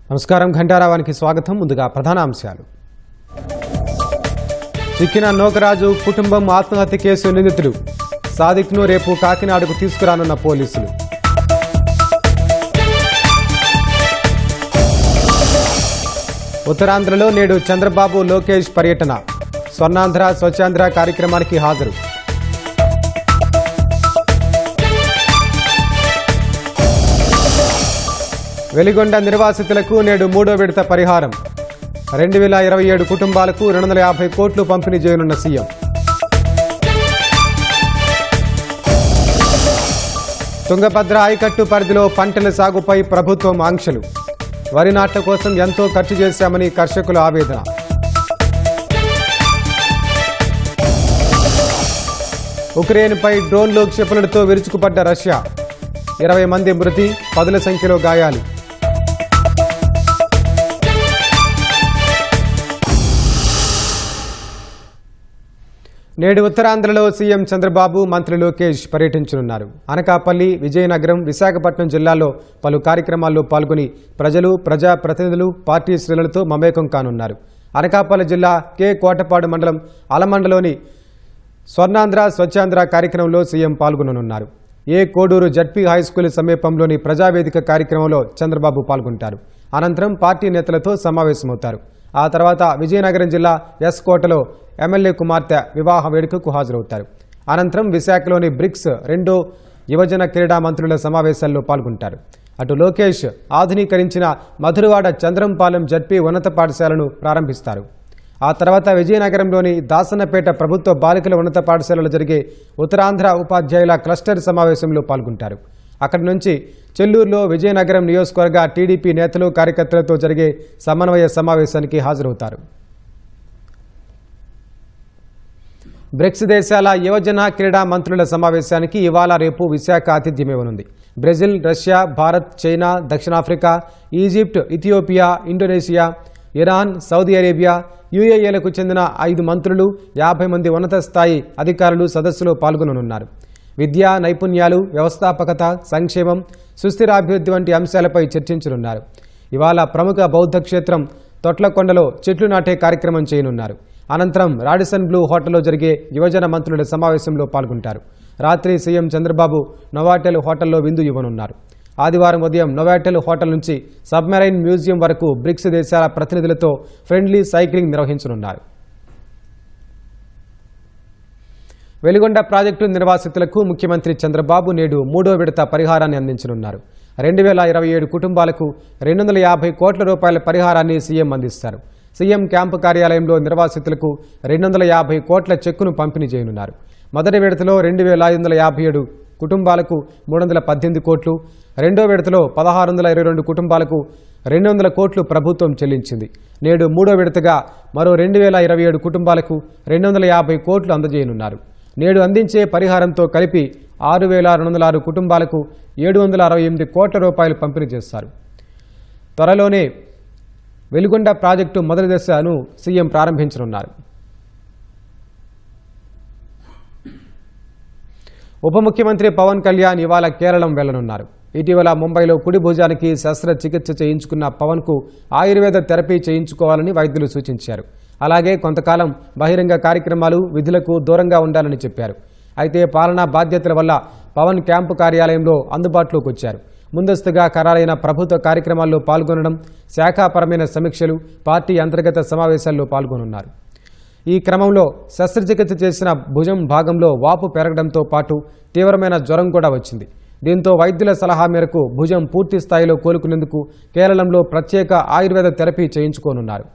నమస్కారం ఘంటారావానికి స్వాగతం. ముందుగా ప్రధాన అంశాలు. చిక్కిన నోకరాజు కుటుంబం ఆత్మహత్య కేసు నిందితుడు సాదిక్ను రేపు కాకినాడకు తీసుకురానున్న పోలీసులు. ఉత్తరాంధ్రలో నేడు చంద్రబాబు లోకేష్ పర్యటన. స్వర్ణాంధ్ర స్వచ్ఛాంధ్ర కార్యక్రమానికి హాజరు. వెలిగొండ నిర్వాసితులకు నేడు 3వ విడత పరిహారం. 2027 కుటుంబాలకు 250 కోట్లు పంపిణీ చేయనున్న సీఎం. తుంగభద్ర ఆయకట్టు పరిధిలో పంటల సాగుపై ప్రభుత్వం ఆంక్షలు. వరి నాట్ల కోసం ఎంతో ఖర్చు చేశామని కర్షకుల ఆవేదన. ఉక్రెయిన్పై డ్రోన్లు క్షిపణులతో విరుచుకుపడ్డ రష్యా. 20 మంది మృతి, పదుల సంఖ్యలో గాయాలు. నేడు ఉత్తరాంధ్రలో సీఎం చంద్రబాబు, మంత్రి లోకేష్ పర్యటించనున్నారు. అనకాపల్లి, విజయనగరం, విశాఖపట్నం జిల్లాల్లో పలు కార్యక్రమాల్లో పాల్గొని ప్రజలు, ప్రజా ప్రతినిధులు, పార్టీ శ్రేణులతో మమేకం కానున్నారు. అనకాపల్లి జిల్లా కే కోటపాడు మండలం అలమండలోని స్వర్ణాంధ్ర స్వచ్ఛాంధ్ర కార్యక్రమంలో సీఎం పాల్గొననున్నారు. ఏ కోడూరు జడ్పీ హైస్కూల్ సమీపంలోని ప్రజావేదిక కార్యక్రమంలో చంద్రబాబు పాల్గొంటారు. అనంతరం పార్టీ నేతలతో సమావేశమవుతారు. ఆ తర్వాత విజయనగరం జిల్లా ఎస్ కోటలో ఎమ్మెల్యే కుమార్తె వివాహ వేడుకకు హాజరవుతారు. అనంతరం విశాఖలోని బ్రిక్స్ 2 యువజన క్రీడా మంత్రుల సమావేశాల్లో పాల్గొంటారు. అటు లోకేష్ ఆధునీకరించిన మధురవాడ చంద్రంపాలెం జడ్పీ ఉన్నత పాఠశాలను ప్రారంభిస్తారు. ఆ తర్వాత విజయనగరంలోని దాసన్నపేట ప్రభుత్వ బాలికల ఉన్నత పాఠశాలలో జరిగే ఉత్తరాంధ్ర ఉపాధ్యాయుల క్లస్టర్ సమావేశంలో పాల్గొంటారు. అక్కడి నుంచి చెల్లూరులో విజయనగరం నియోజకవర్గ టీడీపీ నేతలు, కార్యకర్తలతో జరిగే సమన్వయ సమావేశానికి హాజరవుతారు. బ్రిక్స్ దేశాల యువజన క్రీడా మంత్రుల సమావేశానికి ఇవాళ రేపు విశాఖ ఆతిథ్యమివ్వనుంది. బ్రెజిల్, రష్యా, భారత్, చైనా, దక్షిణాఫ్రికా, Egypt, Ethiopia, Indonesia, Iran, Saudi Arabia, యుఏఏలకు చెందిన 5 మంత్రులు, 50 మంది ఉన్నత స్థాయి అధికారులు సదస్సులో పాల్గొననున్నారు. విద్యా నైపుణ్యాలు, వ్యవస్థాపకత, సంక్షేమం, సుస్థిరాభివృద్ధి వంటి అంశాలపై చర్చించనున్నారు. ఇవాళ ప్రముఖ బౌద్ధ క్షేత్రం తొట్లకొండలో చెట్లు నాటే కార్యక్రమం చేయనున్నారు. అనంతరం రాడిసన్ బ్లూ హోటల్లో జరిగే యువజన మంత్రుల సమావేశంలో పాల్గొంటారు. రాత్రి సీఎం చంద్రబాబు నోవాటెల్ హోటల్లో విందు ఇవ్వనున్నారు. ఆదివారం ఉదయం నోవాటెల్ హోటల్ నుంచి సబ్మెరైన్ మ్యూజియం వరకు బ్రిక్స్ దేశాల ప్రతినిధులతో ఫ్రెండ్లీ సైక్లింగ్ నిర్వహించనున్నారు. వెలిగొండ ప్రాజెక్టు నిర్వాసితులకు ముఖ్యమంత్రి చంద్రబాబు నేడు 3వ విడత పరిహారాన్ని అందించనున్నారు. 2027 కుటుంబాలకు 250 కోట్ల రూపాయల పరిహారాన్ని సీఎం అందిస్తారు. సీఎం క్యాంపు కార్యాలయంలో నిర్వాసితులకు 250 కోట్ల చెక్కును పంపిణీ చేయనున్నారు. మొదటి విడతలో 2557 కుటుంబాలకు 318 కోట్లు, రెండో విడతలో 1622 కుటుంబాలకు 200 కోట్లు ప్రభుత్వం చెల్లించింది. నేడు 3వ విడతగా మరో 2027 కుటుంబాలకు 250 కోట్లు అందజేయనున్నారు. నేడు అందించే పరిహారంతో కలిపి 6206 కుటుంబాలకు 768 కోట్ల రూపాయలు పంపిణీ చేస్తారు. త్వరలోనే వెలిగొండ ప్రాజెక్టు మొదటి దశను సీఎం ప్రారంభించనున్నారు. ఉప ముఖ్యమంత్రి పవన్ కళ్యాణ్ ఇవాళ కేరళం వెళ్లనున్నారు. ఇటీవల ముంబైలో కుడి భుజానికి శస్త్రచికిత్స చేయించుకున్న పవన్కు ఆయుర్వేద థెరపీ చేయించుకోవాలని వైద్యులు సూచించారు. అలాగే కొంతకాలం బహిరంగ కార్యక్రమాలు, విధులకు దూరంగా ఉండాలని చెప్పారు. అయితే పాలనా బాధ్యతల వల్ల పవన్ క్యాంపు కార్యాలయంలో అందుబాటులోకి వచ్చారు. ముందస్తుగా ఖరారైన ప్రభుత్వ కార్యక్రమాల్లో పాల్గొనడం, శాఖాపరమైన సమీక్షలు, పార్టీ అంతర్గత సమావేశాల్లో పాల్గొనున్నారు. ఈ క్రమంలో శస్త్రచికిత్స చేసిన భుజం భాగంలో వాపు పెరగడంతో పాటు తీవ్రమైన జ్వరం కూడా వచ్చింది. దీంతో వైద్యుల సలహా మేరకు భుజం పూర్తి స్థాయిలో కోలుకునేందుకు కేరళంలో ప్రత్యేక ఆయుర్వేద థెరపీ చేయించుకోనున్నారు.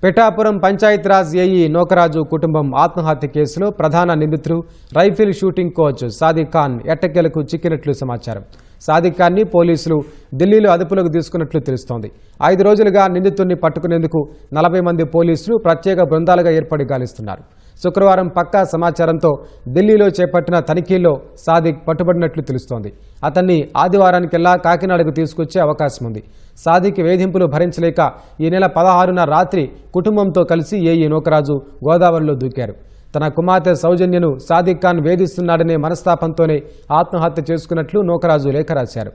పిఠాపురం పంచాయతీరాజ్ ఏఈ నోకరాజు కుటుంబం ఆత్మహత్య కేసులో ప్రధాన నిందితుడు rifle shooting coach Sadiq Khan ఎట్టకేలకు చిక్కినట్లు సమాచారం. సాదిక్ ఖాన్ని పోలీసులు ఢిల్లీలో అదుపులోకి తీసుకున్నట్లు తెలుస్తోంది. 5 రోజులుగా నిందితుడిని పట్టుకునేందుకు 40 మంది పోలీసులు ప్రత్యేక బృందాలుగా ఏర్పడి గాలిస్తున్నారు. శుక్రవారం పక్కా సమాచారంతో ఢిల్లీలో చేపట్టిన తనిఖీల్లో సాదిక్ పట్టుబడినట్లు తెలుస్తోంది. అతన్ని ఆదివారానికెల్లా కాకినాడకు తీసుకొచ్చే అవకాశం ఉంది. సాదిక్ వేధింపులు భరించలేక ఈ నెల 16న రాత్రి కుటుంబంతో కలిసి ఏఈ నోకరాజు గోదావరిలో దూకారు. తన కుమార్తె సౌజన్యను సాదిక్ ఖాన్ వేధిస్తున్నాడనే మనస్తాపంతోనే ఆత్మహత్య చేసుకున్నట్లు నూకరాజు లేఖ రాశారు.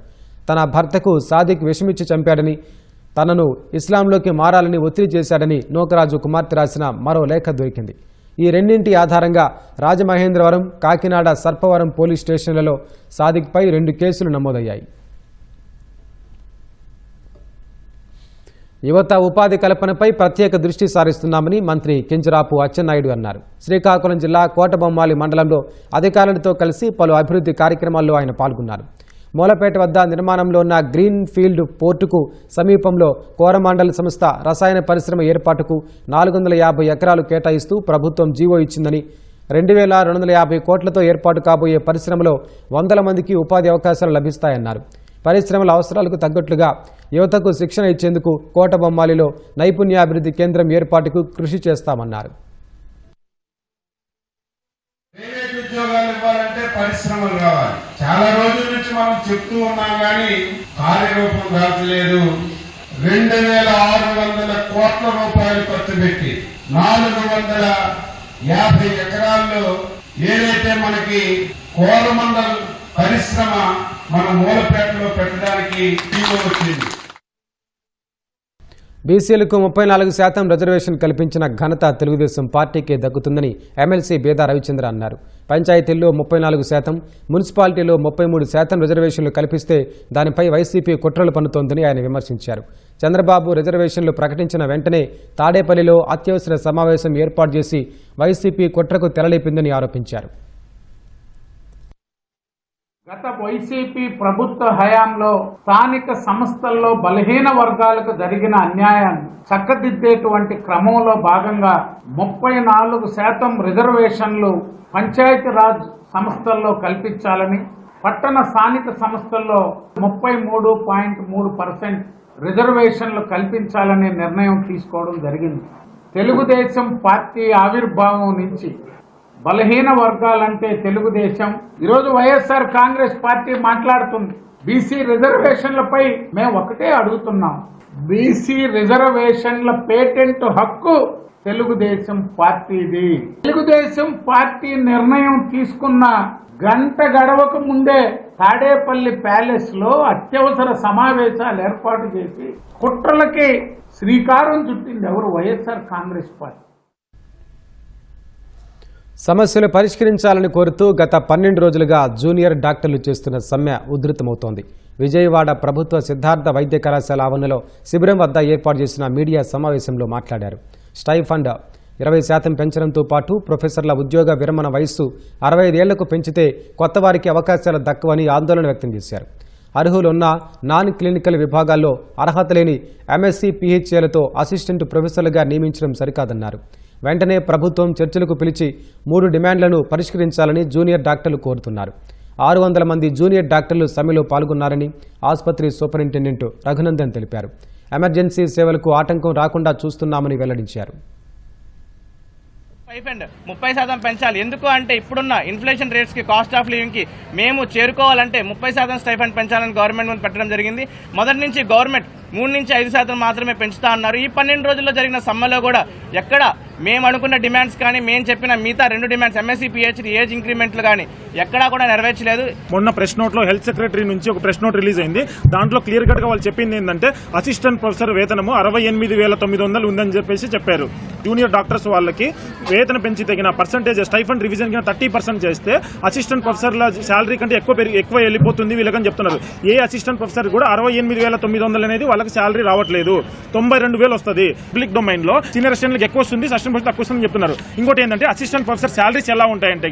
తన భర్తకు సాదిక్ విషమిచ్చి చంపాడని, తనను ఇస్లాంలోకి మారాలని ఒత్తిడి చేశాడని నూకరాజు కుమార్తె రాసిన మరో లేఖ దొరికింది. ఈ రెండింటి ఆధారంగా రాజమహేంద్రవరం, కాకినాడ, సర్పవరం పోలీస్ స్టేషన్లలో సాదిక్పై 2 కేసులు నమోదయ్యాయి. యువత ఉపాధి కల్పనపై ప్రత్యేక దృష్టి సారిస్తున్నామని మంత్రి కింజరాపు అచ్చెన్నాయుడు అన్నారు. శ్రీకాకుళం జిల్లా కోటబొమ్మాలి మండలంలో అధికారులతో కలిసి పలు అభివృద్ధి కార్యక్రమాల్లో ఆయన పాల్గొన్నారు. మూలపేట వద్ద నిర్మాణంలో ఉన్న గ్రీన్ ఫీల్డ్ పోర్టుకు సమీపంలో కోరమాండల్ సంస్థ రసాయన పరిశ్రమ ఏర్పాటుకు 450 ఎకరాలు కేటాయిస్తూ ప్రభుత్వం జీవో ఇచ్చిందని, 2250 కోట్లతో ఏర్పాటు కాబోయే పరిశ్రమలో 100 మందికి ఉపాధి అవకాశాలు లభిస్తాయన్నారు. పరిశ్రమల అవసరాలకు తగ్గట్లుగా యువతకు శిక్షణ ఇచ్చేందుకు కోటబొమ్మాలిలో నైపుణ్యాభివృద్ధి కేంద్రం ఏర్పాటుకు కృషి చేస్తామన్నారు. ఉద్యోగాలు ఇవ్వాలంటే పరిశ్రమలు కావాలి. చాలా రోజుల నుంచి మనం చెప్తూ ఉన్నాం కానీ కార్యరూపం దాచలేదు. 2600 కోట్ల రూపాయలు ఖర్చు పెట్టి 450 ఎకరాల్లో ఏదైతే మనకి కోరమండల్ పరిశ్రమ మన మూలపేటలో పెట్టడానికి వచ్చింది. బీసీలకు 34% రిజర్వేషన్ కల్పించిన ఘనత తెలుగుదేశం పార్టీకే దక్కుతుందని ఎమ్మెల్సీ బేదా రవిచంద్ర అన్నారు. పంచాయతీల్లో 34%, మున్సిపాలిటీలో 33% రిజర్వేషన్లు కల్పిస్తే దానిపై వైసీపీ కుట్రలు పన్నుతోందని ఆయన విమర్శించారు. చంద్రబాబు రిజర్వేషన్లు ప్రకటించిన వెంటనే తాడేపల్లిలో అత్యవసర సమావేశం ఏర్పాటు చేసి వైసీపీ కుట్రకు తెరలేపిందని ఆరోపించారు. గత వైసీపీ ప్రభుత్వ హయాంలో స్థానిక సంస్థల్లో బలహీన వర్గాలకు జరిగిన అన్యాయాన్ని చక్కదిద్దేటువంటి క్రమంలో భాగంగా 34% రిజర్వేషన్లు పంచాయతీరాజ్ సంస్థల్లో కల్పించాలని, పట్టణ స్థానిక సంస్థల్లో 33.3% రిజర్వేషన్లు కల్పించాలనే నిర్ణయం తీసుకోవడం జరిగింది. తెలుగుదేశం పార్టీ ఆవిర్భావం నుంచి బలహీన వర్గాలంటే తెలుగుదేశం, ఈరోజు వైఎస్ఆర్ కాంగ్రెస్ పార్టీ మాట్లాడుతుంది. బీసీ రిజర్వేషన్లపై మేము ఒకటే అడుగుతున్నాం, బీసీ రిజర్వేషన్ల పేటెంట్ హక్కు తెలుగుదేశం పార్టీది. తెలుగుదేశం పార్టీ నిర్ణయం తీసుకున్న గంట గడవక ముందే తాడేపల్లి ప్యాలెస్ లో అత్యవసర సమావేశాలు ఏర్పాటు చేసి కుట్రలకి శ్రీకారం చుట్టింది ఎవరు? వైఎస్ఆర్ కాంగ్రెస్ పార్టీ. సమస్యలు పరిష్కరించాలని కోరుతూ గత 12 రోజులుగా జూనియర్ డాక్టర్లు చేస్తున్న సమ్మె ఉధృతమవుతోంది. విజయవాడ ప్రభుత్వ సిద్ధార్థ వైద్య కళాశాల ఆవరణలో శిబిరం వద్ద ఏర్పాటు చేసిన మీడియా సమావేశంలో మాట్లాడారు. స్టైఫండ్ 20% పెంచడంతో పాటు ప్రొఫెసర్ల ఉద్యోగ విరమణ వయస్సు 65 ఏళ్లకు పెంచితే కొత్త వారికి అవకాశాలు దక్కవని ఆందోళన వ్యక్తం చేశారు. అర్హులున్న నాన్ క్లినికల్ విభాగాల్లో అర్హత లేని ఎంఎస్సీ, పీహెచ్ఏలతో అసిస్టెంట్ ప్రొఫెసర్లుగా నియమించడం సరికాదన్నారు. వెంటనే ప్రభుత్వం చర్చలకు పిలిచి 3 డిమాండ్లను పరిష్కరించాలని జూనియర్ డాక్టర్లు కోరుతున్నారు. 600 మంది జూనియర్ డాక్టర్లు సమ్మెలో పాల్గొన్నారని ఆసుపత్రి సూపరింటెండెంట్ రఘునందన్ తెలిపారు. ఎమర్జెన్సీ సేవలకు ఆటంకం రాకుండా చూస్తున్నామని వెల్లడించారు. 30% పెంచాలి. ఎందుకు అంటే ఇప్పుడున్న ఇన్ఫ్లేషన్ రేట్స్ కి, కాస్ట్ ఆఫ్ లివింగ్ కి మేము చేరుకోవాలంటే 30% స్టైఫండ్ పెంచాలని గవర్నమెంట్ ముందు పెట్టడం జరిగింది. మొదటి నుంచి గవర్నమెంట్ 3 నుంచి 5% మాత్రమే పెంచుతా అన్నారు. ఈ 12 రోజుల్లో జరిగిన సమ్మెలో కూడా ఎక్కడ మేము అనుకున్న డిమాండ్స్ కానీ, మేము చెప్పిన మిగతా 2 డిమాండ్స్ ఎంఎస్సీ, పీహెచ్డీ ఏజ్ ఇంక్రిమెంట్లు కానీ ఎక్కడా కూడా నెరవేర్చలేదు. మొన్న ప్రెస్ నోట్ లో హెల్త్ సెక్రటరీ నుంచి ఒక ప్రెస్ నోట్ రిలీజ్ అయింది. దాంట్లో క్లియర్ కట్ గా వాళ్ళు చెప్పింది ఏంటంటే అసిస్టెంట్ ప్రొఫెసర్ వేతనము 68,900 ఉందని చెప్పారు. జూనియర్ డాక్టర్స్ వాళ్ళకి వేతనం పెంచి తగిన పర్సెంటేజ్ స్టైఫండ్ రివిజన్ కింద 30% చేస్తే అసిస్టెంట్ ప్రొఫెసర్ల శాలరీ కంటే ఎక్కువ వెళ్ళిపోతుంది వీళ్ళకని చెప్తున్నారు. ఏ అసిస్టెంట్ ప్రొఫెసర్ కూడా 68,900 అనేది వాళ్ళకి శాలరీ రావట్లేదు. 92,000 వస్తుంది. పబ్లిక్ డొమైన్ లో సీనియర్ అసిస్టెంట్లకు ఎక్కువ వస్తుంది, అసిస్టెంట్ ప్రొఫెసర్ తక్కువ వస్తుందని చెప్తున్నారు. ఇంకోటి ఏంటంటే అసిస్టెంట్ ప్రొఫెసర్ శాలరీస్ ఎలా ఉంటాయంటే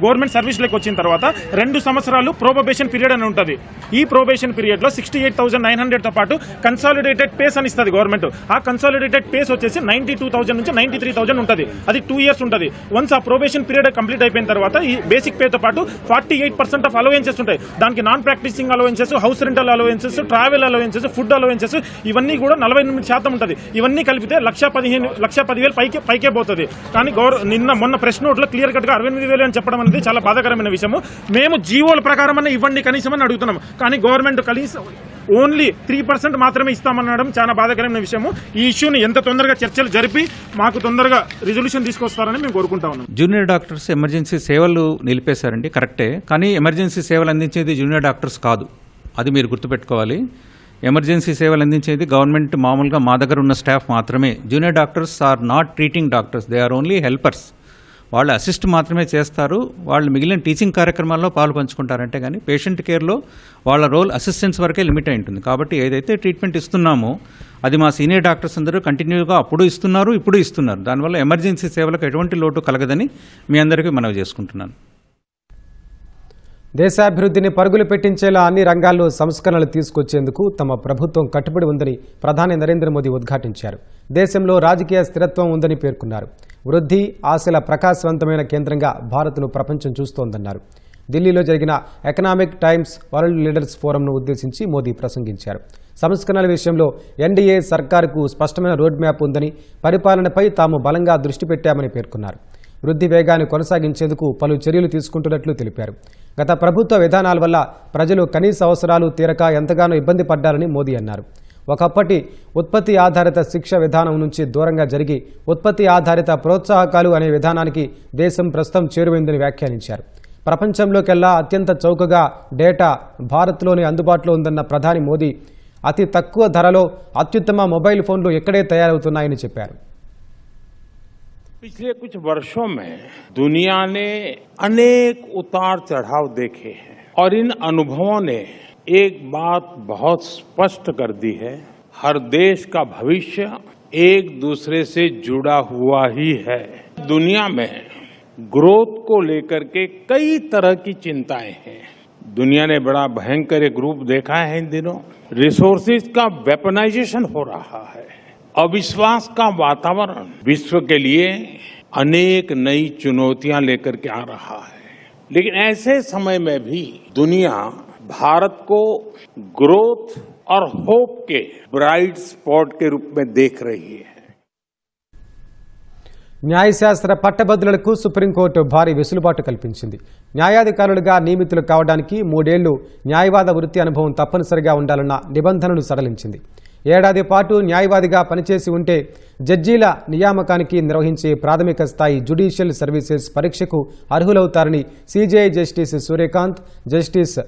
గవర్నమెంట్ సర్వీస్ లోకి వచ్చిన తర్వాత 2 సంవత్సరాలు ప్రొబేషన్ పీరియడ్ అని ఉంటుంది. ఈ ప్రొబేషన్ పీరియడ్ లో 68,900 తో పాటు కన్సాలిడేటెడ్ పేస్ అని ఇస్తుంది గవర్నమెంట్. ఆ కన్సాలిడేటెడ్ పేస్ వచ్చేసి 92,000 నుంచి 93,000 ఉంటుంది. అది 2 years ఉంటుంది. వన్స్ ఆ ప్రొబేషన్ పీరియడ్ కంప్లీట్ అయిపోయిన తర్వాత ఈ బేసిక్ పే తో పాటు 48% ఆఫ్ అలవెన్సెస్ ఉంటాయి. దానికి non practicing allowances, house rental allowances, travel allowances, food allowances ఇవన్నీ కూడా 48% ఉంటుంది. ఇవన్నీ కలిపితే 1,15,000 పైకే పోతుంది. కానీ మొన్న ప్రెస్ నోట్ లో క్లియర్ కట్ గా 68,000 అని చెప్పడం అనేది చాలా బాధాకరమైన విషయము. మేము జీవోల ప్రకారం ఇవ్వండి కనీసం అని అడుగుతున్నాం. కానీ గవర్నమెంట్ ఓన్లీ 3% మాత్రమే ఇస్తామనడం చాలా బాధాకరమైన విషయము. ఈ ఇష్యూని ఎంత తొందరగా చర్చలు జరిపి మాకు తొందరగా రిజల్యూషన్ తీసుకొస్తారని మేము కోరుకుంటా ఉన్నాం. జూనియర్ డాక్టర్స్ ఎమర్జెన్సీ సేవలు నిలిపేశారండి, కరెక్టే. కానీ ఎమర్జెన్సీ సేవలు అందించేది జూనియర్ డాక్టర్స్ కాదు, అది మీరు గుర్తుపెట్టుకోవాలి. ఎమర్జెన్సీ సేవలు అందించేది గవర్నమెంట్ మామూలుగా మా దగ్గర ఉన్న స్టాఫ్ మాత్రమే. Junior doctors are not treating doctors, they are only helpers. వాళ్ళు అసిస్ట్ మాత్రమే చేస్తారు, వాళ్ళు మిగిలిన టీచింగ్ కార్యక్రమాల్లో పాలు పంచుకుంటారంటే కానీ పేషెంట్ కేర్లో వాళ్ళ రోల్ అసిస్టెన్స్ వరకే లిమిట్ అయి ఉంటుంది. కాబట్టి ఏదైతే ట్రీట్మెంట్ ఇస్తున్నామో అది మా సీనియర్ డాక్టర్స్ అందరూ కంటిన్యూగా అప్పుడు ఇస్తున్నారు, ఇప్పుడు ఇస్తున్నారు. దానివల్ల ఎమర్జెన్సీ సేవలకు ఎటువంటి లోటు కలగదని మీ అందరికీ మనవి చేసుకుంటున్నాను. దేశాభివృద్ధిని పరుగులు పెట్టించేలా అన్ని రంగాల్లో సంస్కరణలు తీసుకొచ్చేందుకు తమ ప్రభుత్వం కట్టుబడి ఉందని ప్రధాని నరేంద్ర మోదీ ఉద్ఘాటించారు. దేశంలో రాజకీయ స్థిరత్వం ఉందని పేర్కొన్నారు. వృద్ధి ఆశల ప్రకాశవంతమైన కేంద్రంగా భారత్ను ప్రపంచం చూస్తోందన్నారు. ఢిల్లీలో జరిగిన ఎకనామిక్ టైమ్స్ వరల్డ్ లీడర్స్ ఫోరంను ఉద్దేశించి మోదీ ప్రసంగించారు. సంస్కరణల విషయంలో ఎన్డీఏ సర్కారుకు స్పష్టమైన రోడ్ మ్యాప్ ఉందని, పరిపాలనపై తాము బలంగా దృష్టి పెట్టామని పేర్కొన్నారు. వృద్ధి వేగాన్ని కొనసాగించేందుకు పలు చర్యలు తీసుకుంటున్నట్లు తెలిపారు. గత ప్రభుత్వ విధానాల వల్ల ప్రజలు కనీస అవసరాలు తీరక ఎంతగానో ఇబ్బంది పడ్డారని మోదీ అన్నారు. ఒకప్పటి ఉత్పత్తి ఆధారిత శిక్ష విధానం నుంచి దూరంగా జరిగి ఉత్పత్తి ఆధారిత ప్రోత్సాహకాలు అనే విధానానికి దేశం ప్రస్తుతం చేరువైందని వ్యాఖ్యానించారు. ప్రపంచంలోకెల్లా అత్యంత చౌకగా డేటా భారత్లోనే అందుబాటులో ఉందన్న ప్రధాని మోదీ అతి తక్కువ ధరలో అత్యుత్తమ మొబైల్ ఫోన్లు ఎక్కడే తయారవుతున్నాయని చెప్పారు. पिछले कुछ वर्षों में दुनिया ने अनेक उतार चढ़ाव देखे हैं और इन अनुभवों ने एक बात बहुत स्पष्ट कर दी है, हर देश का भविष्य एक दूसरे से जुड़ा हुआ ही है. दुनिया में ग्रोथ को लेकर के कई तरह की चिंताएं हैं. दुनिया ने बड़ा भयंकर एक रूप देखा है इन दिनों. रिसोर्सेज का वेपनाइजेशन हो रहा है. अविश्वास का वातावरण विश्व के लिए अनेक नई चुनौतियां लेकर के आ रहा है. लेकिन ऐसे समय में भी दुनिया भारत को ग्रोथ और होप के ब्राइट स्पॉट के रूप में देख रही है. న్యాయశాస్త్ర పట్టభద్రులకు సుప్రీంకోర్టు భారీ వెసులుబాటు కల్పించింది. న్యాయాధికారులుగా నియమితులు కావడానికి 3 ఏళ్లు న్యాయవాద వృత్తి అనుభవం తప్పనిసరిగా ఉండాలన్న నిబంధనను సడలించింది. ఏడాది పాటు న్యాయవాదిగా పనిచేసి ఉంటే జడ్జీల నియామకానికి నిర్వహించే ప్రాథమిక స్థాయి జ్యుడిషియల్ సర్వీసెస్ పరీక్షకు అర్హులవుతారని CJI justice Suryakant, justice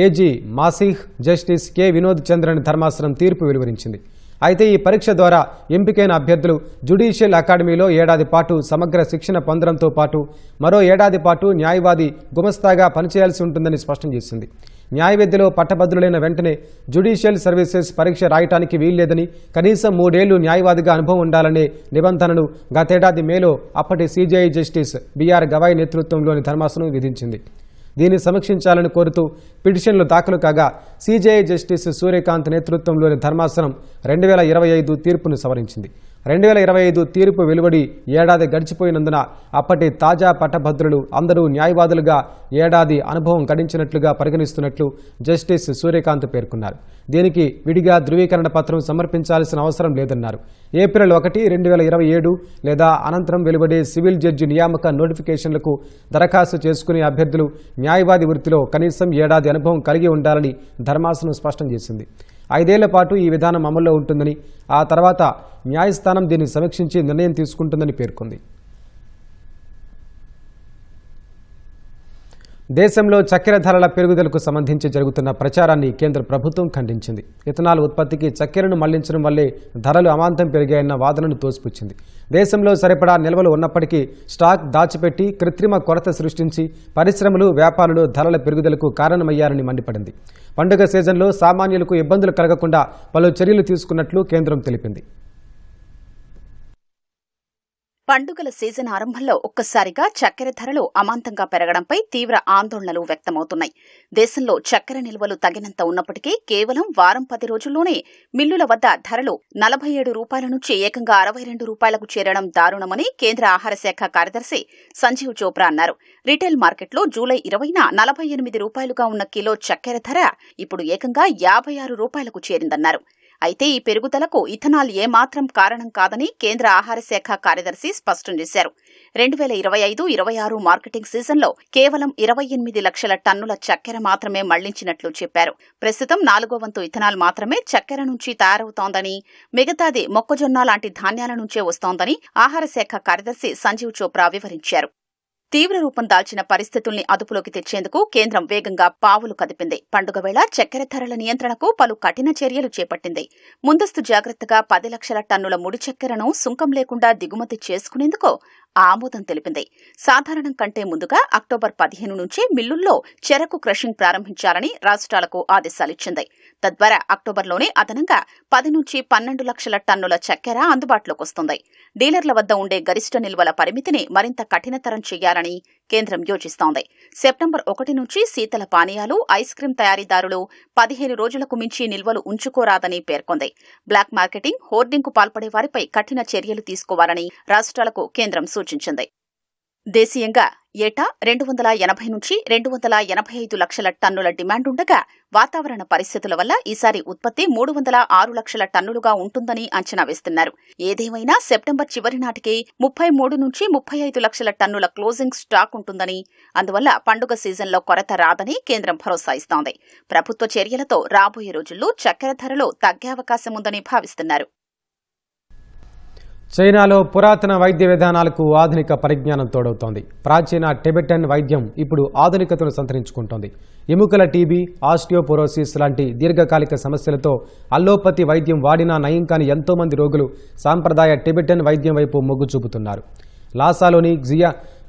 A G Masih, justice K Vinod Chandran ధర్మాసనం తీర్పు వెలువరించింది. అయితే ఈ పరీక్ష ద్వారా ఎంపికైన అభ్యర్థులు జ్యుడిషియల్ అకాడమీలో ఏడాది పాటు సమగ్ర శిక్షణ పొందడంతో పాటు మరో ఏడాది పాటు న్యాయవాది గుమస్తాగా పనిచేయాల్సి ఉంటుందని స్పష్టం చేసింది. న్యాయ విద్యలో పట్టభద్రులైన వెంటనే జ్యుడిషియల్ సర్వీసెస్ పరీక్ష రాయటానికి వీల్లేదని, కనీసం 3 ఏళ్లు న్యాయవాదిగా అనుభవం ఉండాలనే నిబంధనను గతేడాది మేలో అప్పటి సీజేఐ జస్టిస్ బిఆర్ గవాయ్ నేతృత్వంలోని ధర్మాసనం విధించింది. దీన్ని సమీక్షించాలని కోరుతూ పిటిషన్లు దాఖలు కాగా సీజేఐ జస్టిస్ సూర్యకాంత్ నేతృత్వంలోని ధర్మాసనం 2025 తీర్పును సవరించింది. 2025 తీర్పు వెలువడి ఏడాది గడిచిపోయినందున అప్పటి తాజా పట్టభద్రులు అందరూ న్యాయవాదులుగా ఏడాది అనుభవం గడించినట్లుగా పరిగణిస్తున్నట్లు జస్టిస్ సూర్యకాంత్ పేర్కొన్నారు. దీనికి విడిగా ధృవీకరణ పత్రం సమర్పించాల్సిన అవసరం లేదన్నారు. ఏప్రిల్ 1, 2027 లేదా అనంతరం వెలువడే సివిల్ జడ్జి నియామక నోటిఫికేషన్లకు దరఖాస్తు చేసుకునే అభ్యర్థులు న్యాయవాది వృత్తిలో కనీసం ఏడాది అనుభవం కలిగి ఉండాలని ధర్మాసనం స్పష్టం చేసింది. 5 ఏళ్ల పాటు ఈ విధానం అమల్లో ఉంటుందని, ఆ తర్వాత న్యాయస్థానం దీన్ని సమీక్షించి నిర్ణయం తీసుకుంటుందని పేర్కొంది. దేశంలో చక్కెర ధరల పెరుగుదలకు సంబంధించి జరుగుతున్న ప్రచారాన్ని కేంద్ర ప్రభుత్వం ఖండించింది. ఇథనాల్ ఉత్పత్తికి చక్కెరను మళ్లించడం వల్లే ధరలు అమాంతం పెరిగాయన్న వాదనను తోసిపుచ్చింది. దేశంలో సరిపడా నిల్వలు ఉన్నప్పటికీ స్టాక్ దాచిపెట్టి కృత్రిమ కొరత సృష్టించి పరిశ్రమలు, వ్యాపారులు ధరల పెరుగుదలకు కారణమయ్యారని మండిపడింది. పండుగ సీజన్లో సామాన్యులకు ఇబ్బందులు కలగకుండా పలు చర్యలు తీసుకున్నట్లు కేంద్రం తెలిపింది. పండుగల సీజన్ ఆరంభంలో ఒక్కసారిగా చక్కెర ధరలు అమాంతంగా పెరగడంపై తీవ్ర ఆందోళనలు వ్యక్తమవుతున్నాయి. దేశంలో చక్కెర నిల్వలు తగినంత ఉన్నప్పటికీ కేవలం వారం 10 రోజుల్లోనే మిల్లుల వద్ద ధరలు 47 రూపాయల నుంచి ఏకంగా 62 రూపాయలకు చేరడం దారుణమని కేంద్ర ఆహార శాఖ కార్యదర్శి సంజీవ్ చోప్రా అన్నారు. రిటైల్ మార్కెట్లో జూలై 20న 48 రూపాయలుగా ఉన్న కిలో చక్కెర ధర ఇప్పుడు ఏకంగా 56 రూపాయలకు చేరిందన్నారు. అయితే ఈ పెరుగుదలకు ఇథనాల్ ఏమాత్రం కారణం కాదని కేంద్ర ఆహార శాఖ కార్యదర్శి స్పష్టం చేశారు. 2025-26 మార్కెటింగ్ సీజన్లో కేవలం 28 లక్షల టన్నుల చక్కెర మాత్రమే మళ్లించినట్లు చెప్పారు. ప్రస్తుతం 4వ వంతు ఇథనాల్ మాత్రమే చక్కెర నుంచి తయారవుతోందని, మిగతాది మొక్కజొన్న లాంటి ధాన్యాల నుంచే వస్తోందని ఆహార శాఖ కార్యదర్శి సంజీవ్ చోప్రా వివరించారు. తీవ్ర రూపం దాల్చిన పరిస్థితుల్ని అదుపులోకి తెచ్చేందుకు కేంద్రం వేగంగా పావులు కదిపింది. పండుగ వేళ చక్కెర ధరల నియంత్రణకు పలు కఠిన చర్యలు చేపట్టింది. ముందస్తు జాగ్రత్తగా 10 లక్షల టన్నుల ముడి చక్కెరను సుంకం లేకుండా దిగుమతి చేసుకునేందుకు ఆమోదం తెలిపింది. సాధారణం కంటే ముందుగా అక్టోబర్ 15 నుంచి మిల్లుల్లో చెరకు క్రషింగ్ ప్రారంభించాలని రాష్ట్రాలకు ఆదేశాలిచ్చింది. తద్వారా అక్టోబర్లోనే అదనంగా 10 నుంచి 12 లక్షల టన్నుల చక్కెర అందుబాటులోకి వస్తుంది. డీలర్ల వద్ద ఉండే గరిష్ట నిల్వల పరిమితిని మరింత కఠినతరం చేయాలని కేంద్రం యోచిస్తోంది. సెప్టెంబర్ 1 నుంచి శీతల పానీయాలు, ఐస్ క్రీం తయారీదారులు 15 రోజులకు మించి నిల్వలు ఉంచుకోరాదని పేర్కొంది. బ్లాక్ మార్కెటింగ్, హోర్డింగ్కు పాల్పడే వారిపై కఠిన చర్యలు తీసుకోవాలని రాష్ట్రాలకు కేంద్రం సూచించింది. దేశీయంగా ఏటా 280 నుంచి 285 లక్షల టన్నుల డిమాండుండగా వాతావరణ పరిస్థితుల వల్ల ఈసారి ఉత్పత్తి 306 లక్షల టన్నులుగా ఉంటుందని అంచనా వేస్తున్నారు. ఏదేమైనా సెప్టెంబర్ చివరి నాటికి 33 నుంచి 35 లక్షల టన్నుల క్లోజింగ్ స్టాక్ ఉంటుందని, అందువల్ల పండుగ సీజన్లో కొరత రాదని కేంద్రం భరోసా ఇస్తోంది. ప్రభుత్వ చర్యలతో రాబోయే రోజుల్లో చక్కెర ధరలు తగ్గే అవకాశం ఉందని భావిస్తున్నారు. చైనాలో పురాతన వైద్య విధానాలకు ఆధునిక పరిజ్ఞానం తోడవుతోంది. ప్రాచీన టిబెటన్ వైద్యం ఇప్పుడు ఆధునికతను సంతరించుకుంటోంది. ఎముకల టీబీ, ఆస్టియోపోరోసిస్ లాంటి దీర్ఘకాలిక సమస్యలతో అల్లోపతి వైద్యం వాడినా నయం కాని ఎంతో మంది రోగులు సాంప్రదాయ టిబెటన్ వైద్యం వైపు మొగ్గు చూపుతున్నారు. లాసాలోని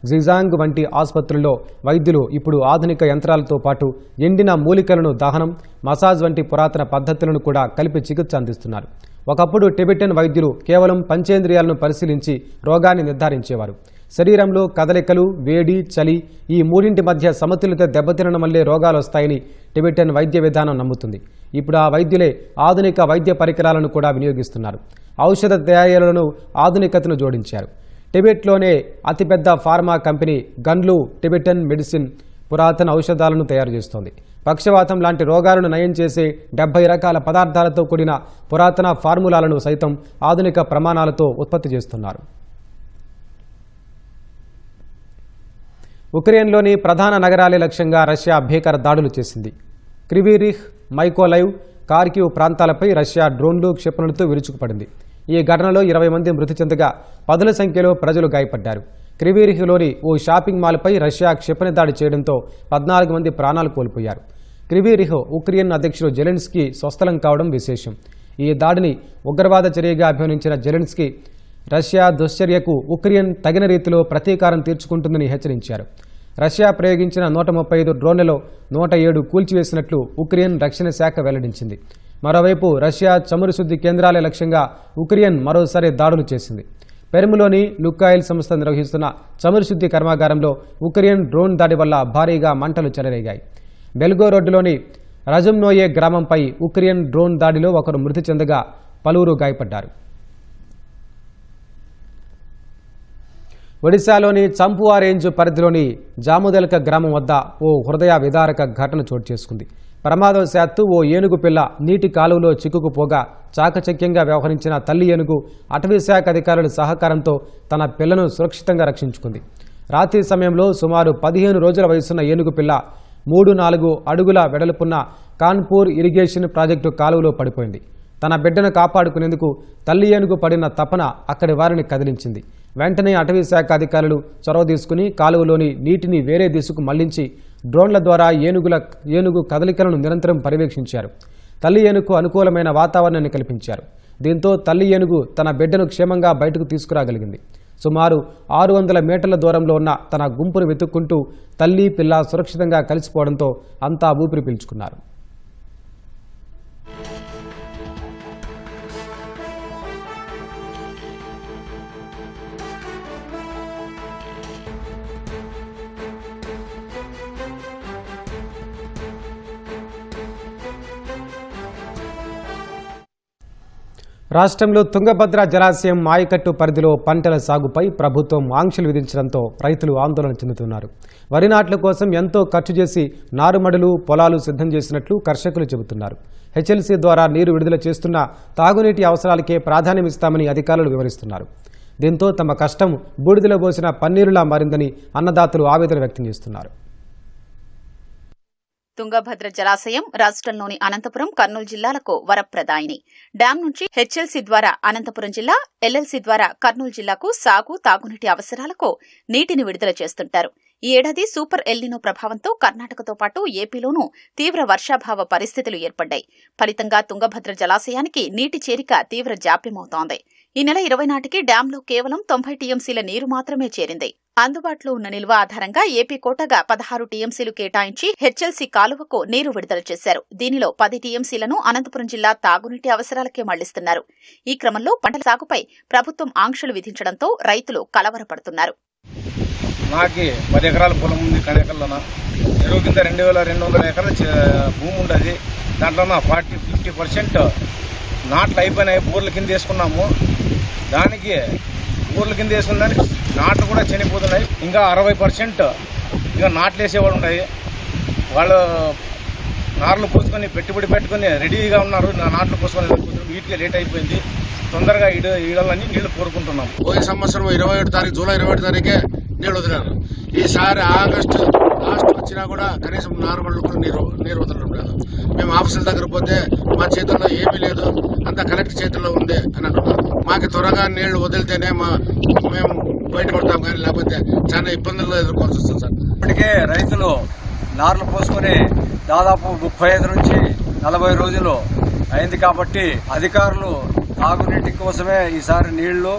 జిజాంగ్ వంటి ఆసుపత్రుల్లో వైద్యులు ఇప్పుడు ఆధునిక యంత్రాలతో పాటు ఎండిన మూలికలను దహనం, మసాజ్ వంటి పురాతన పద్ధతులను కూడా కలిపి చికిత్స అందిస్తున్నారు. ఒకప్పుడు టిబెటన్ వైద్యులు కేవలం పంచేంద్రియాలను పరిశీలించి రోగాన్ని నిర్ధారించేవారు. శరీరంలో కదలికలు, వేడి, చలి ఈ మూడింటి మధ్య సమతుల్యత దెబ్బతినడం వల్లే రోగాలు వస్తాయని టిబెటన్ వైద్య విధానం నమ్ముతుంది. ఇప్పుడు ఆ వైద్యులే ఆధునిక వైద్య పరికరాలను కూడా వినియోగిస్తున్నారు. ఔషధ తయారీలను ఆధునికతను జోడించారు. టిబెట్లోనే అతిపెద్ద ఫార్మా కంపెనీ గన్లు టిబెటన్ మెడిసిన్ పురాతన ఔషధాలను తయారు చేస్తోంది. పక్షవాతం లాంటి రోగాలను నయం చేసే 70 రకాల పదార్థాలతో కూడిన పురాతన ఫార్ములాలను సైతం ఆధునిక ప్రమాణాలతో ఉత్పత్తి చేస్తున్నారు. ఉక్రెయిన్లోని ప్రధాన నగరాలే లక్ష్యంగా రష్యా భీకర దాడులు చేసింది. క్రివీరిహ్, మైకోలైవ్, కార్కివ్ ప్రాంతాలపై రష్యా డ్రోన్లు, క్షిపణులతో విరుచుకుపడింది. ఈ ఘటనలో 20 మంది మృతి చెందగా పదుల సంఖ్యలో ప్రజలు గాయపడ్డారు. క్రివీరిహ్లోని ఓ షాపింగ్ మాల్పై రష్యా క్షిపణి దాడి చేయడంతో 14 మంది ప్రాణాలు కోల్పోయారు. క్రివీరిహ్ ఉక్రెయిన్ అధ్యక్షుడు జెలెన్స్కీ స్వస్థలం కావడం విశేషం. ఈ దాడిని ఉగ్రవాద చర్యగా అభివర్ణించిన జెలెన్స్కీ రష్యా దుశ్చర్యకు ఉక్రెయిన్ తగిన రీతిలో ప్రతీకారం తీర్చుకుంటుందని హెచ్చరించారు. రష్యా ప్రయోగించిన 135 డ్రోన్లలో 107 కూల్చివేసినట్లు ఉక్రెయిన్ రక్షణ శాఖ వెల్లడించింది. మరోవైపు రష్యా చమురు శుద్ధి కేంద్రాలే లక్ష్యంగా ఉక్రెయిన్ మరోసారి దాడులు చేసింది. పెర్ములోని లుకాయిల్ సంస్థ నిర్వహిస్తున్న చమురు శుద్ధి కర్మాగారంలో ఉక్రెయిన్ డ్రోన్ దాడి వల్ల భారీగా మంటలు చెలరేగాయి. బెల్గోరోడ్లోని రజమ్నోయే గ్రామంపై ఉక్రెయిన్ డ్రోన్ దాడిలో ఒకరు మృతి చెందగా పలువురు గాయపడ్డారు. ఒడిశాలోని చంపువా రేంజ్ పరిధిలోని జాముదల్క గ్రామం వద్ద ఓ హృదయ విదారక ఘటన చోటు చేసుకుంది. ప్రమాదవశాత్తు ఓ ఏనుగు పిల్ల నీటి కాలువలో చిక్కుకుపోగా చాకచక్యంగా వ్యవహరించిన తల్లి ఏనుగు అటవీశాఖ అధికారుల సహకారంతో తన పిల్లను సురక్షితంగా రక్షించుకుంది. రాత్రి సమయంలో సుమారు 15 రోజుల వయసున్న ఏనుగు పిల్ల 3-4 అడుగుల వెడల్పున్న కాన్పూర్ ఇరిగేషన్ ప్రాజెక్టు కాలువలో పడిపోయింది. తన బిడ్డను కాపాడుకునేందుకు తల్లి ఏనుగు పడిన తపన అక్కడి వారిని కదిలించింది. వెంటనే అటవీశాఖ అధికారులు చొరవ తీసుకుని కాలువలోని నీటిని వేరే దిశకు మళ్లించి డ్రోన్ల ద్వారా ఏనుగు కదలికలను నిరంతరం పర్యవేక్షించారు. తల్లి ఏనుగు అనుకూలమైన వాతావరణాన్ని కల్పించారు. దీంతో తల్లి ఏనుగు తన బిడ్డను క్షేమంగా బయటకు తీసుకురాగలిగింది. సుమారు 600 మీటర్ల దూరంలో ఉన్న తన గుంపును వెతుక్కుంటూ తల్లి, పిల్ల సురక్షితంగా కలిసిపోవడంతో అంతా ఊపిరి పీల్చుకున్నారు. రాష్ట్రంలో తుంగభద్ర జలాశయం ఆయకట్టు పరిధిలో పంటల సాగుపై ప్రభుత్వం ఆంక్షలు విధించడంతో రైతులు ఆందోళన చెందుతున్నారు. వరి నాట్ల కోసం ఎంతో ఖర్చు చేసి నారుమడులు, పొలాలు సిద్ధం చేసినట్లు కర్షకులు చెబుతున్నారు. హెచ్ఎల్సీ ద్వారా నీరు విడుదల చేస్తున్న తాగునీటి అవసరాలకే ప్రాధాన్యమిస్తామని అధికారులు వివరిస్తున్నారు. దీంతో తమ కష్టం బూడిదలో పోసిన పన్నీరులా మారిందని అన్నదాతలు ఆవేదన వ్యక్తం చేస్తున్నారు. తుంగభద్ర జలాశయం రాష్ట్రంలోని అనంతపురం, కర్నూలు జిల్లాలకు వరప్రదాయిని. డ్యాం నుంచి హెచ్ఎల్సీ ద్వారా అనంతపురం జిల్లా, ఎల్ఎల్సీ ద్వారా కర్నూలు జిల్లాకు సాగు, తాగునీటి అవసరాలకు నీటిని విడుదల చేస్తుంటారు. ఈ ఏడాది సూపర్ ఎల్నినో ప్రభావంతో కర్ణాటకతో పాటు ఏపీలోనూ తీవ్ర వర్షాభావ పరిస్థితులు ఏర్పడ్డాయి. ఫలితంగా తుంగభద్ర జలాశయానికి నీటి చేరిక తీవ్ర జాప్యమవుతోంది. ఈ నెల 20 నాటికి డ్యాంలో కేవలం 90 టీఎంసీల నీరు మాత్రమే చేరింది. అందుబాటులో ఉన్న నిల్వ ఆధారంగా ఏపీ కోటగా 16 టీఎంసీలు కేటాయించి హెచ్ఎల్సీ కాలువకు నీరు విడుదల చేశారు. దీనిలో 10 టీఎంసీలను అనంతపురం జిల్లా తాగునీటి అవసరాలకే మళ్లిస్తున్నారు. ఈ క్రమంలో పంటల సాగుపై ప్రభుత్వం ఆంక్షలు విధించడంతో రైతులు కలవరపడుతున్నారు. నాకు 10 ఎకరాల పొలం ఉంది కనేకల్లోన. చెరువు కింద 2200 ఎకరాల భూమి ఉండదు. దాంట్లో 40-50% నాట్లు అయిపోయినాయి. బోర్ల కింద వేసుకున్నాము. దానికి బోర్ల కింద వేసుకున్న దానికి నాట్లు కూడా చనిపోతున్నాయి. ఇంకా 60% ఇంకా నాట్లు వేసేవాళ్ళు ఉన్నాయి. వాళ్ళు నార్లు పోసుకొని పెట్టుబడి పెట్టుకుని రెడీగా ఉన్నారు. నాట్లు పోసుకొని వీటికి లేట్ అయిపోయింది. తొందరగా ఈడలని నీళ్లు కోరుకుంటున్నాం. పోయిన సంవత్సరం 27 తారీఖు, జూలై 27 తారీఖే నీళ్ళు వదిలారు. ఈసారి ఆగస్టు లాస్ట్ వచ్చినా కూడా కనీసం నార్మల్ కూడా నీరు వదలడం లేదు. మేము ఆఫీసుల దగ్గర పోతే మా చేతుల్లో ఏమీ లేదు, అంతా కలెక్టర్ చేతుల్లో ఉంది అని అంటున్నారు. మాకు త్వరగా నీళ్లు వదిలితేనే మేము బయటపడతాం, కానీ లేకపోతే చాలా ఇబ్బందులు ఎదుర్కోవాల్సి వస్తుంది సార్. ఇప్పటికే రైతులు నార్లు పోసుకొని దాదాపు 35 నుంచి 40 రోజులు అయింది. కాబట్టి అధికారులు తాగునీటి కోసమే ఈసారి నీళ్లు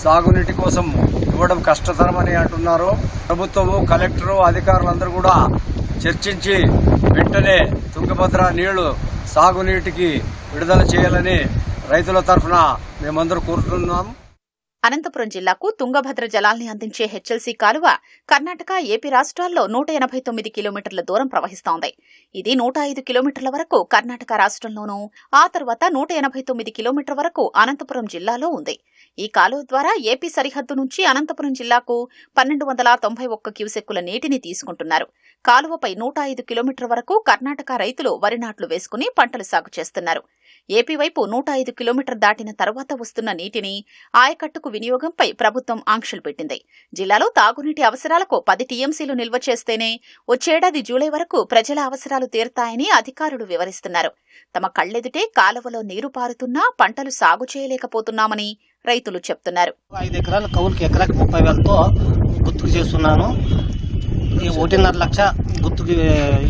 సాగునీటి కోసం ఇవ్వడం కష్టతరమని అంటున్నారు. ప్రభుత్వము, కలెక్టరు, అధికారులందరూ కూడా చర్చించి వెంటనే తుంగభద్ర నీళ్లు సాగునీటికి విడుదల చేయాలని రైతుల తరఫున మేమందరూ కోరుతున్నాం. అనంతపురం జిల్లాకు తుంగభద్ర జలాల్ని అందించే హెచ్ఎల్సీ కాలువ కర్ణాటక, ఏపీ రాష్ట్రాల్లో 189 కిలోమీటర్ల దూరం ప్రవహిస్తోంది. ఇది 105 కిలోమీటర్ల వరకు కర్ణాటక రాష్ట్రంలోనూ, ఆ తర్వాత 189 కిలోమీటర్ల వరకు అనంతపురం జిల్లాలో ఉంది. ఈ కాలువ ద్వారా ఏపీ సరిహద్దు నుంచి అనంతపురం జిల్లాకు 1291 క్యూసెక్కుల నీటిని తీసుకుంటున్నారు. కాలువపై 105 కిలోమీటర్ల వరకు కర్ణాటక రైతులు వరి నాట్లు వేసుకుని పంటలు సాగు చేస్తున్నారు. ఏపీ వైపు 105 కిలోమీటర్ దాటిన తర్వాత వస్తున్న నీటిని ఆయకట్టుకు వినియోగంపై ప్రభుత్వం ఆంక్షలు పెట్టింది. జిల్లాలో తాగునీటి అవసరాలకు 10 టీఎంసీలు నిల్వ చేస్తేనే వచ్చేడాది జూలై వరకు ప్రజల అవసరాలు తీరుతాయని అధికారులు వివరిస్తున్నారు. తమ కళ్లెదుటే కాలువలో నీరు పారుతున్నా పంటలు సాగు చేయలేకపోతున్నామని రైతులు చెప్తున్నారు. 5 ఎకరాల కౌలుకి ఎకరాకి 30,000తో గుర్తుకు చేస్తున్నాను. 1.5 లక్ష గుర్తుకి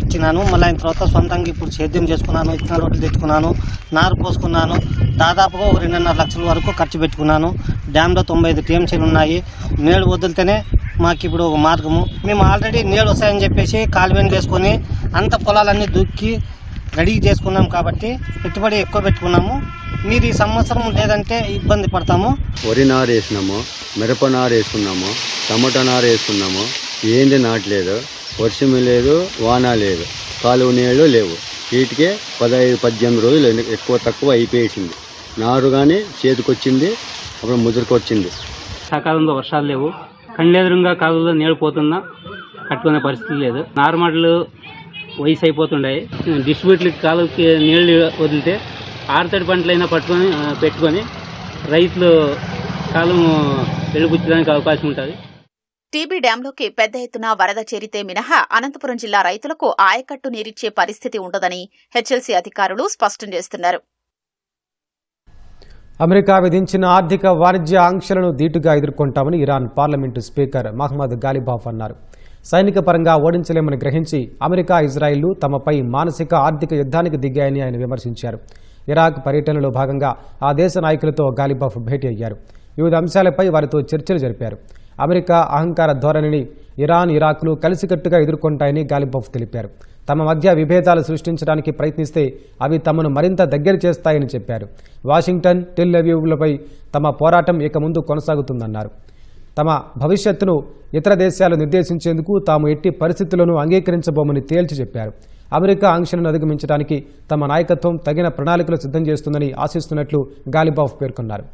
ఇచ్చినాను. మళ్ళీ ఆయన తర్వాత సొంతంగా ఇప్పుడు సేద్యం చేసుకున్నాను. ఇత్తనాల రోడ్లు తెచ్చుకున్నాను, నారు పోసుకున్నాను. దాదాపుగా 2.5 లక్షల వరకు ఖర్చు పెట్టుకున్నాను. డ్యాంలో 95 టీఎంసీలు ఉన్నాయి. నీళ్లు వదిలితేనే మాకు ఇప్పుడు ఒక మార్గము. మేము ఆల్రెడీ నీళ్ళు వస్తాయని చెప్పేసి కాలువని వేసుకొని అంత పొలాలన్నీ దుక్కి రెడీ చేసుకున్నాం. కాబట్టి పెట్టుబడి ఎక్కువ పెట్టుకున్నాము. మీరు ఈ సంవత్సరం లేదంటే ఇబ్బంది పడతాము. వరి నారు వేసినాము, మిరప నారు వేసుకున్నాము, టమాటా నారు వేసుకున్నాము. ఏంది నాటలేదు, వర్షం లేదు, వాన లేదు, కాలువ నీళ్ళు లేవు. వీటికే 15-18 రోజులు ఎక్కువ తక్కువ అయిపోయేసింది. నారు కానీ చేతికొచ్చింది, అప్పుడు ముదురుకొచ్చింది. సకాలంలో వర్షాలు లేవు. కండ్లెదురుగా కాలువలో నీళ్ళు పోతున్నా కట్టుకునే పరిస్థితి లేదు. నార్మల్ వయసు అయిపోతుండే. డిస్ట్రిబ్యూటర్లకి కాలువకి నీళ్లు వదిలితే ఆరుతడి పంటలైనా పెట్టుకొని రైతులు కాలం వెలుగుచ్చడానికి అవకాశం ఉంటుంది. టీబీ డ్యాంలోకి పెద్ద ఎత్తున వరద చేరితే మినహా అనంతపురం జిల్లా రైతులకు ఆయకట్టు నీరిచ్చే పరిస్థితి ఉండదని హెచ్ఎల్సీ అధికారులు స్పష్టం చేస్తున్నారు. అమెరికా విధించిన ఆర్థిక వాణిజ్య ఆంక్షలను ధీటుగా ఎదుర్కొంటామని Iran parliament speaker Mohammad Ghalibaf అన్నారు. సైనిక పరంగా ఓడించలేమని గ్రహించి అమెరికా, ఇజ్రాయిల్ తమపై మానసిక ఆర్థిక యుద్ధానికి దిగాయని ఆయన విమర్శించారు. ఇరాక్ పర్యటనలో భాగంగా ఆ దేశ నాయకులతో గాలిబాఫ్ భేటీ అయ్యారు. వివిధ అంశాలపై వారితో చర్చలు జరిపారు. అమెరికా అహంకార ధోరణిని ఇరాన్, ఇరాక్లు కలిసికట్టుగా ఎదుర్కొంటాయని గాలిబాఫ్ తెలిపారు. తమ మధ్య విభేదాలు సృష్టించడానికి ప్రయత్నిస్తే అవి తమను మరింత దగ్గర చేస్తాయని చెప్పారు. వాషింగ్టన్, టెల్ అవీవ్లపై తమ పోరాటం ఇక ముందు కొనసాగుతుందన్నారు. తమ భవిష్యత్తును ఇతర దేశాలు నిర్దేశించేందుకు తాము ఎట్టి పరిస్థితుల్లోనూ అంగీకరించబోమని తేల్చి చెప్పారు. అమెరికా ఆంక్షలను అధిగమించడానికి తమ నాయకత్వం తగిన ప్రణాళికలు సిద్ధం చేస్తుందని ఆశిస్తున్నట్లు గాలిబాఫ్ పేర్కొన్నారు.